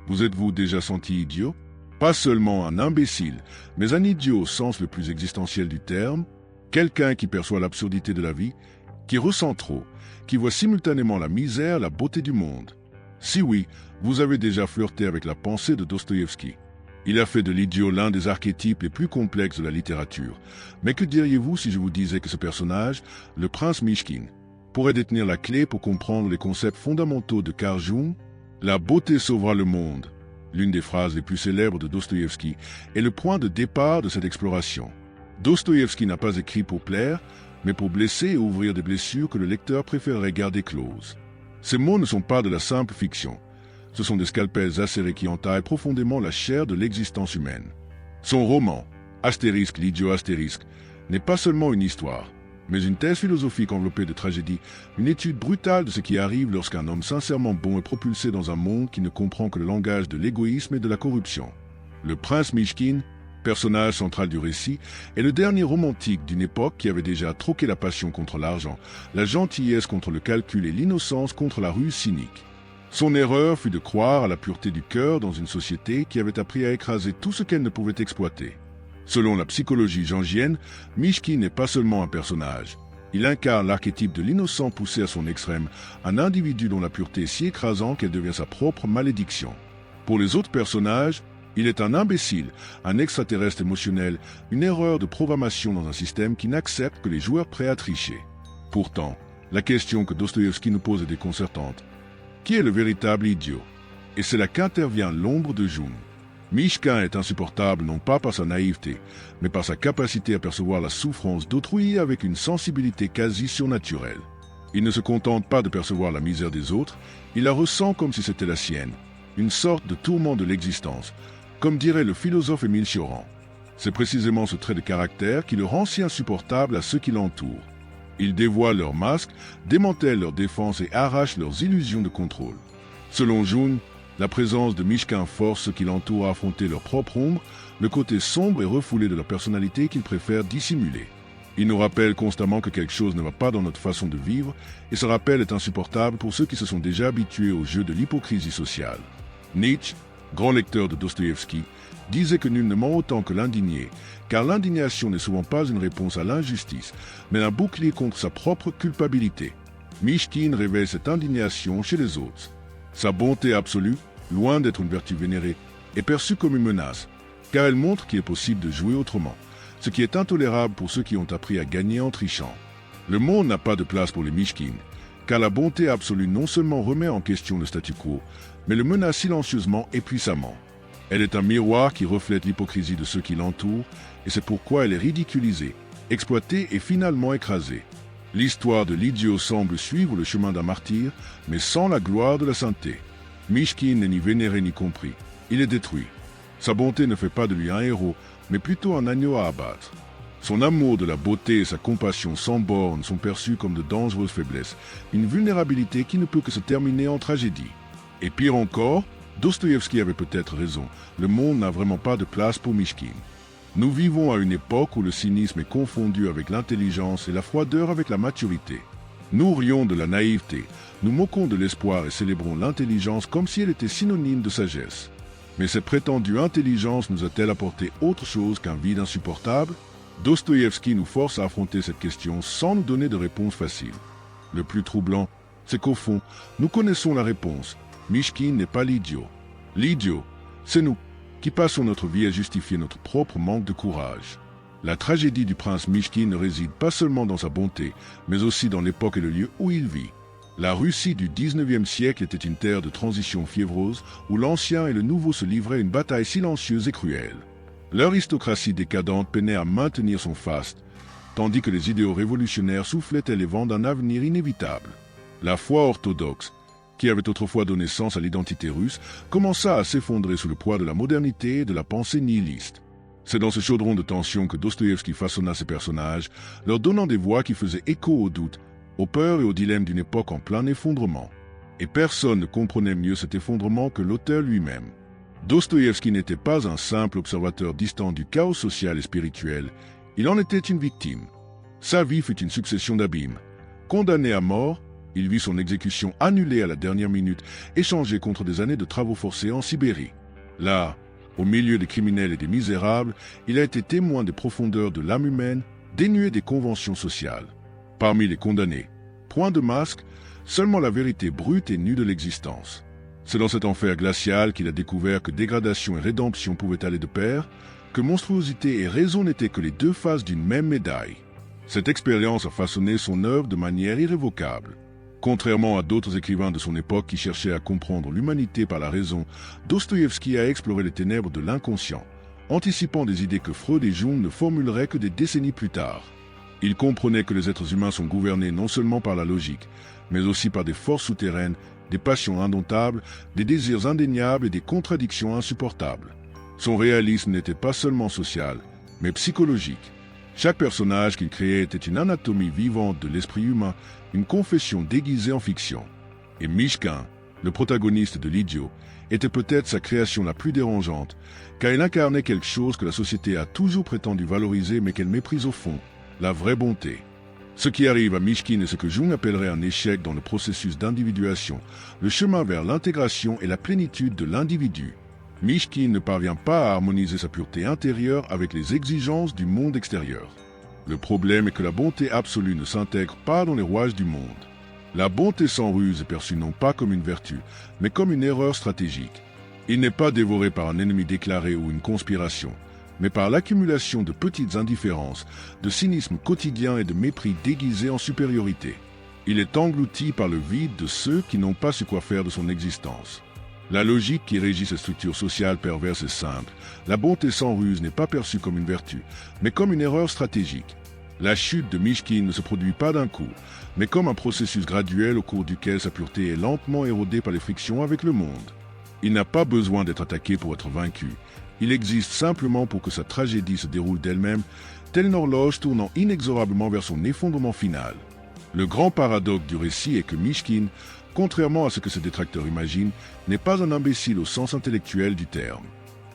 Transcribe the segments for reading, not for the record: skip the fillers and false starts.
Vous êtes-vous déjà senti idiot? Pas seulement un imbécile, mais un idiot au sens le plus existentiel du terme, quelqu'un qui perçoit l'absurdité de la vie, qui ressent trop, qui voit simultanément la misère, la beauté du monde. Si oui, vous avez déjà flirté avec la pensée de Dostoïevski. Il a fait de l'idiot l'un des archétypes les plus complexes de la littérature. Mais que diriez-vous si je vous disais que ce personnage, le prince Mishkin, pourrait détenir la clé pour comprendre les concepts fondamentaux de Carl Jung? La beauté sauvera le monde. L'une des phrases les plus célèbres de Dostoïevski est le point de départ de cette exploration. Dostoïevski n'a pas écrit pour plaire, mais pour blesser et ouvrir des blessures que le lecteur préférerait garder closes. Ces mots ne sont pas de la simple fiction. Ce sont des scalpels acérés qui entaillent profondément la chair de l'existence humaine. Son roman, Astérisque, l'idiot astérisque, n'est pas seulement une histoire, mais une thèse philosophique enveloppée de tragédie, une étude brutale de ce qui arrive lorsqu'un homme sincèrement bon est propulsé dans un monde qui ne comprend que le langage de l'égoïsme et de la corruption. Le prince Mishkin, personnage central du récit, est le dernier romantique d'une époque qui avait déjà troqué la passion contre l'argent, la gentillesse contre le calcul et l'innocence contre la ruse cynique. Son erreur fut de croire à la pureté du cœur dans une société qui avait appris à écraser tout ce qu'elle ne pouvait exploiter. Selon la psychologie jungienne, Mishkin n'est pas seulement un personnage. Il incarne l'archétype de l'innocent poussé à son extrême, un individu dont la pureté est si écrasante qu'elle devient sa propre malédiction. Pour les autres personnages, il est un imbécile, un extraterrestre émotionnel, une erreur de programmation dans un système qui n'accepte que les joueurs prêts à tricher. Pourtant, la question que Dostoïevski nous pose est déconcertante. Qui est le véritable idiot? Et c'est là qu'intervient l'ombre de Jung. Mishkin est insupportable non pas par sa naïveté, mais par sa capacité à percevoir la souffrance d'autrui avec une sensibilité quasi surnaturelle. Il ne se contente pas de percevoir la misère des autres, il la ressent comme si c'était la sienne, une sorte de tourment de l'existence, comme dirait le philosophe Émile Cioran. C'est précisément ce trait de caractère qui le rend si insupportable à ceux qui l'entourent. Il dévoile leurs masques, démantèle leurs défenses et arrache leurs illusions de contrôle. Selon Jung, la présence de Mishkin force ceux qui l'entourent à affronter leur propre ombre, le côté sombre et refoulé de leur personnalité qu'ils préfèrent dissimuler. Il nous rappelle constamment que quelque chose ne va pas dans notre façon de vivre, et ce rappel est insupportable pour ceux qui se sont déjà habitués au jeu de l'hypocrisie sociale. Nietzsche, grand lecteur de Dostoïevski, disait que nul ne ment autant que l'indigné, car l'indignation n'est souvent pas une réponse à l'injustice, mais un bouclier contre sa propre culpabilité. Mishkin révèle cette indignation chez les autres. Sa bonté absolue, loin d'être une vertu vénérée, est perçue comme une menace, car elle montre qu'il est possible de jouer autrement, ce qui est intolérable pour ceux qui ont appris à gagner en trichant. Le monde n'a pas de place pour les Mishkin, car la bonté absolue non seulement remet en question le statu quo, mais le menace silencieusement et puissamment. Elle est un miroir qui reflète l'hypocrisie de ceux qui l'entourent, et c'est pourquoi elle est ridiculisée, exploitée et finalement écrasée. L'histoire de l'idiot semble suivre le chemin d'un martyr, mais sans la gloire de la sainteté. Mishkin n'est ni vénéré ni compris, il est détruit. Sa bonté ne fait pas de lui un héros, mais plutôt un agneau à abattre. Son amour de la beauté et sa compassion sans bornes sont perçus comme de dangereuses faiblesses, une vulnérabilité qui ne peut que se terminer en tragédie. Et pire encore, Dostoïevski avait peut-être raison, le monde n'a vraiment pas de place pour Mishkin. Nous vivons à une époque où le cynisme est confondu avec l'intelligence et la froideur avec la maturité. Nous rions de la naïveté, nous moquons de l'espoir et célébrons l'intelligence comme si elle était synonyme de sagesse. Mais cette prétendue intelligence nous a-t-elle apporté autre chose qu'un vide insupportable? Dostoïevski nous force à affronter cette question sans nous donner de réponse facile. Le plus troublant, c'est qu'au fond, nous connaissons la réponse. Mishkin n'est pas l'idiot. L'idiot, c'est nous, qui passons notre vie à justifier notre propre manque de courage. La tragédie du prince Mishkin ne réside pas seulement dans sa bonté, mais aussi dans l'époque et le lieu où il vit. La Russie du 19e siècle était une terre de transition fiévreuse où l'ancien et le nouveau se livraient une bataille silencieuse et cruelle. L'aristocratie décadente peinait à maintenir son faste, tandis que les idéaux révolutionnaires soufflaient les vents d'un avenir inévitable. La foi orthodoxe, qui avait autrefois donné sens à l'identité russe, commença à s'effondrer sous le poids de la modernité et de la pensée nihiliste. C'est dans ce chaudron de tension que Dostoïevski façonna ses personnages, leur donnant des voix qui faisaient écho aux doutes, aux peurs et aux dilemmes d'une époque en plein effondrement. Et personne ne comprenait mieux cet effondrement que l'auteur lui-même. Dostoïevski n'était pas un simple observateur distant du chaos social et spirituel, il en était une victime. Sa vie fut une succession d'abîmes. Condamné à mort, Il vit son exécution annulée à la dernière minute, échangée contre des années de travaux forcés en Sibérie. Là, au milieu des criminels et des misérables, il a été témoin des profondeurs de l'âme humaine, dénué des conventions sociales. Parmi les condamnés, point de masque, seulement la vérité brute et nue de l'existence. C'est dans cet enfer glacial qu'il a découvert que dégradation et rédemption pouvaient aller de pair, que monstruosité et raison n'étaient que les deux faces d'une même médaille. Cette expérience a façonné son œuvre de manière irrévocable. Contrairement à d'autres écrivains de son époque qui cherchaient à comprendre l'humanité par la raison, Dostoïevski a exploré les ténèbres de l'inconscient, anticipant des idées que Freud et Jung ne formuleraient que des décennies plus tard. Il comprenait que les êtres humains sont gouvernés non seulement par la logique, mais aussi par des forces souterraines, des passions indomptables, des désirs indéniables et des contradictions insupportables. Son réalisme n'était pas seulement social, mais psychologique. Chaque personnage qu'il créait était une anatomie vivante de l'esprit humain, une confession déguisée en fiction. Et Mishkin, le protagoniste de l'Idiot, était peut-être sa création la plus dérangeante, car il incarnait quelque chose que la société a toujours prétendu valoriser mais qu'elle méprise au fond, la vraie bonté. Ce qui arrive à Mishkin est ce que Jung appellerait un échec dans le processus d'individuation, le chemin vers l'intégration et la plénitude de l'individu. Mishkin ne parvient pas à harmoniser sa pureté intérieure avec les exigences du monde extérieur. Le problème est que la bonté absolue ne s'intègre pas dans les rouages du monde. La bonté sans ruse est perçue non pas comme une vertu, mais comme une erreur stratégique. Il n'est pas dévoré par un ennemi déclaré ou une conspiration, mais par l'accumulation de petites indifférences, de cynisme quotidien et de mépris déguisé en supériorité. Il est englouti par le vide de ceux qui n'ont pas su quoi faire de son existence. La logique qui régit ces structures sociales perverses est simple. La bonté sans ruse n'est pas perçue comme une vertu, mais comme une erreur stratégique. La chute de Mishkin ne se produit pas d'un coup, mais comme un processus graduel au cours duquel sa pureté est lentement érodée par les frictions avec le monde. Il n'a pas besoin d'être attaqué pour être vaincu. Il existe simplement pour que sa tragédie se déroule d'elle-même, telle une horloge tournant inexorablement vers son effondrement final. Le grand paradoxe du récit est que Mishkin, contrairement à ce que ses détracteurs imaginent, n'est pas un imbécile au sens intellectuel du terme.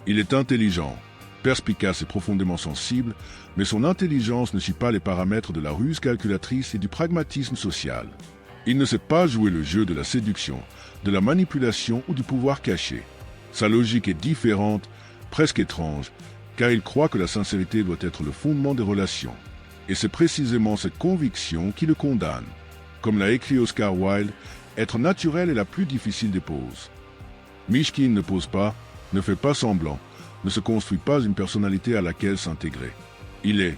Il est intelligent, perspicace et profondément sensible, mais son intelligence ne suit pas les paramètres de la ruse calculatrice et du pragmatisme social. Il ne sait pas jouer le jeu de la séduction, de la manipulation ou du pouvoir caché. Sa logique est différente, presque étrange, car il croit que la sincérité doit être le fondement des relations. Et c'est précisément cette conviction qui le condamne. Comme l'a écrit Oscar Wilde, être naturel est la plus difficile des poses. Mishkin ne pose pas, ne fait pas semblant, ne se construit pas une personnalité à laquelle s'intégrer. Il est,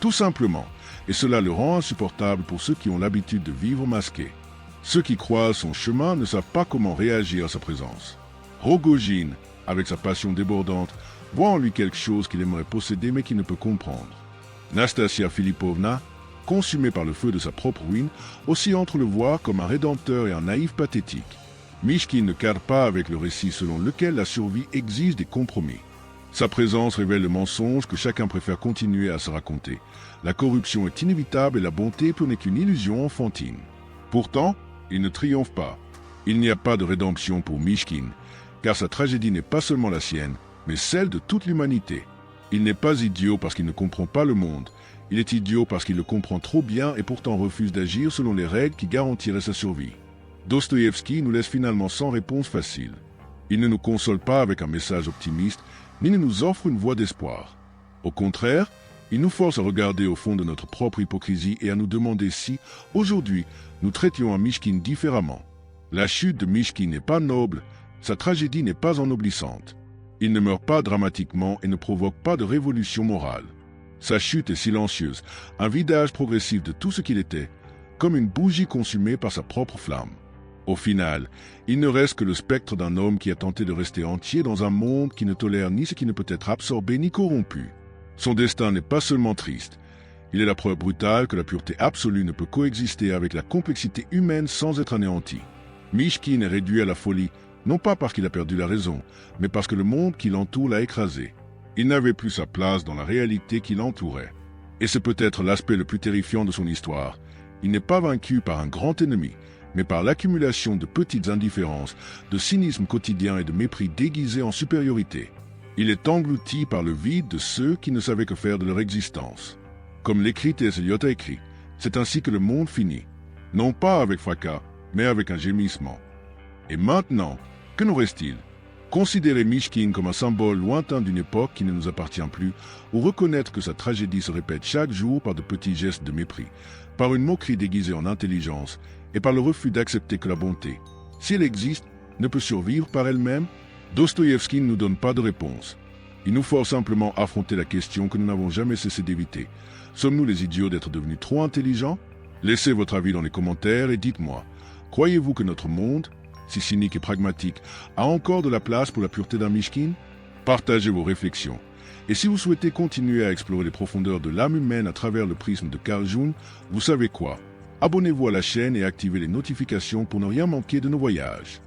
tout simplement, et cela le rend insupportable pour ceux qui ont l'habitude de vivre masqués. Ceux qui croisent son chemin ne savent pas comment réagir à sa présence. Rogojine, avec sa passion débordante, voit en lui quelque chose qu'il aimerait posséder mais qu'il ne peut comprendre. Nastasia Filipovna, consumé par le feu de sa propre ruine, aussi entre le voir comme un rédempteur et un naïf pathétique. Mishkin ne cadre pas avec le récit selon lequel la survie exige des compromis. Sa présence révèle le mensonge que chacun préfère continuer à se raconter. La corruption est inévitable et la bonté n'est qu'une illusion enfantine. Pourtant, il ne triomphe pas. Il n'y a pas de rédemption pour Mishkin, car sa tragédie n'est pas seulement la sienne, mais celle de toute l'humanité. Il n'est pas idiot parce qu'il ne comprend pas le monde. Il est idiot parce qu'il le comprend trop bien et pourtant refuse d'agir selon les règles qui garantiraient sa survie. Dostoïevski nous laisse finalement sans réponse facile. Il ne nous console pas avec un message optimiste, ni ne nous offre une voie d'espoir. Au contraire, il nous force à regarder au fond de notre propre hypocrisie et à nous demander si, aujourd'hui, nous traitions un Mishkin différemment. La chute de Mishkin n'est pas noble, sa tragédie n'est pas ennoblissante. Il ne meurt pas dramatiquement et ne provoque pas de révolution morale. Sa chute est silencieuse, un vidage progressif de tout ce qu'il était, comme une bougie consumée par sa propre flamme. Au final, il ne reste que le spectre d'un homme qui a tenté de rester entier dans un monde qui ne tolère ni ce qui ne peut être absorbé ni corrompu. Son destin n'est pas seulement triste, il est la preuve brutale que la pureté absolue ne peut coexister avec la complexité humaine sans être anéantie. Mishkin est réduit à la folie, non pas parce qu'il a perdu la raison, mais parce que le monde qui l'entoure l'a écrasé. Il n'avait plus sa place dans la réalité qui l'entourait. Et c'est peut-être l'aspect le plus terrifiant de son histoire. Il n'est pas vaincu par un grand ennemi, mais par l'accumulation de petites indifférences, de cynisme quotidien et de mépris déguisé en supériorité. Il est englouti par le vide de ceux qui ne savaient que faire de leur existence. Comme l'écrit T.S. Eliot a écrit, c'est ainsi que le monde finit. non pas avec fracas, mais avec un gémissement. Et maintenant, que nous reste-t-il? Considérer Mishkin comme un symbole lointain d'une époque qui ne nous appartient plus, ou reconnaître que sa tragédie se répète chaque jour par de petits gestes de mépris, par une moquerie déguisée en intelligence, et par le refus d'accepter que la bonté, si elle existe, ne peut survivre par elle-même? Dostoïevski ne nous donne pas de réponse. Il nous force simplement à affronter la question que nous n'avons jamais cessé d'éviter. Sommes-nous les idiots d'être devenus trop intelligents? Laissez votre avis dans les commentaires et dites-moi, croyez-vous que notre monde, si cynique et pragmatique, a encore de la place pour la pureté d'un Mishkin? Partagez vos réflexions. Et si vous souhaitez continuer à explorer les profondeurs de l'âme humaine à travers le prisme de Carl Jung, vous savez quoi? Abonnez-vous à la chaîne et activez les notifications pour ne rien manquer de nos voyages.